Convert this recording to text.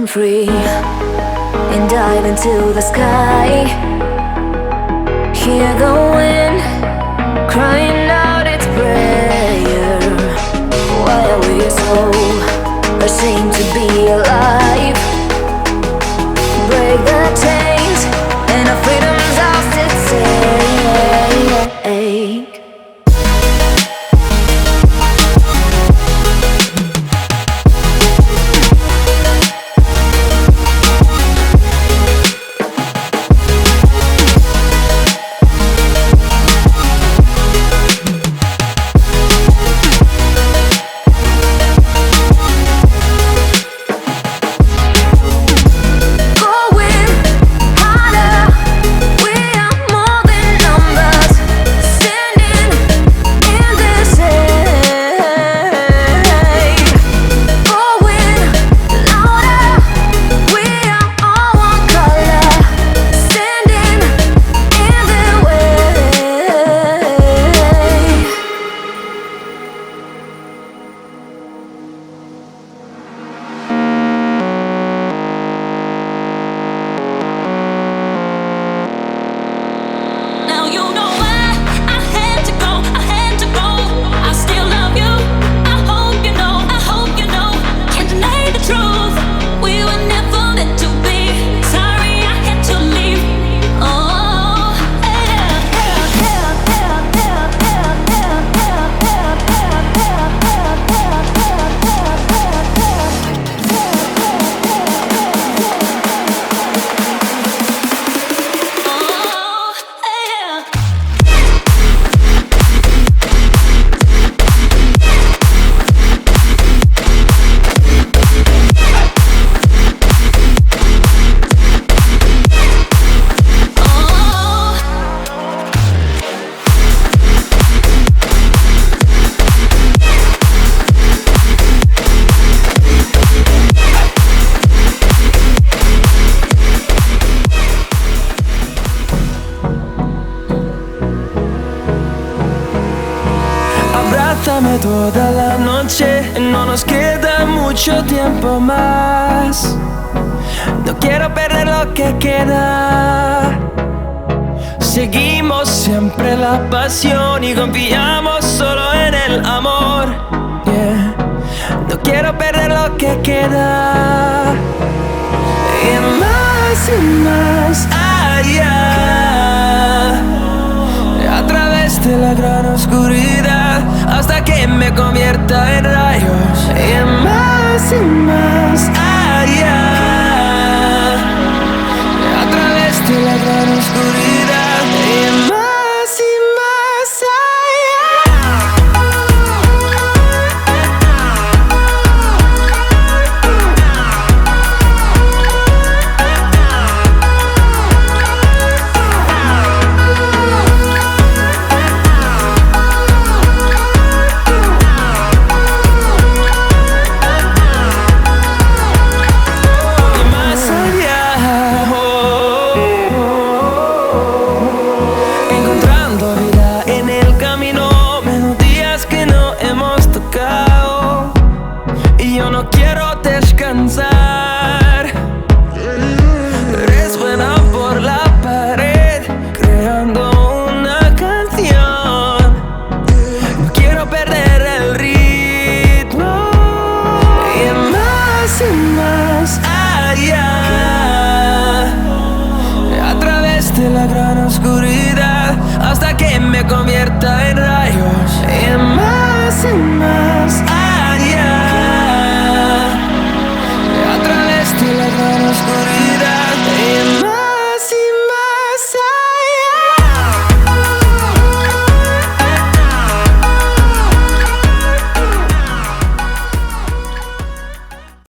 I'm free and dive into the sky. Hear the wind crying out its prayer. Why are we so ashamed to be alive? Break the chains and our freedom's ours to take. Abrázame toda la noche, no nos queda mucho tiempo más. No quiero perder lo que queda. Seguimos siempre la pasión y confiamos solo en el amor. Yeah. No quiero perder lo que queda. Y más allá, a través de la gran oscuridad, hasta que me convierta en rayos. Y más allá, a través de la gran oscuridad. Y más resuena por la pared, creando una canción. No quiero perder el ritmo. Y más allá, a través de la gran oscuridad, hasta que me convierta en rayos. Y más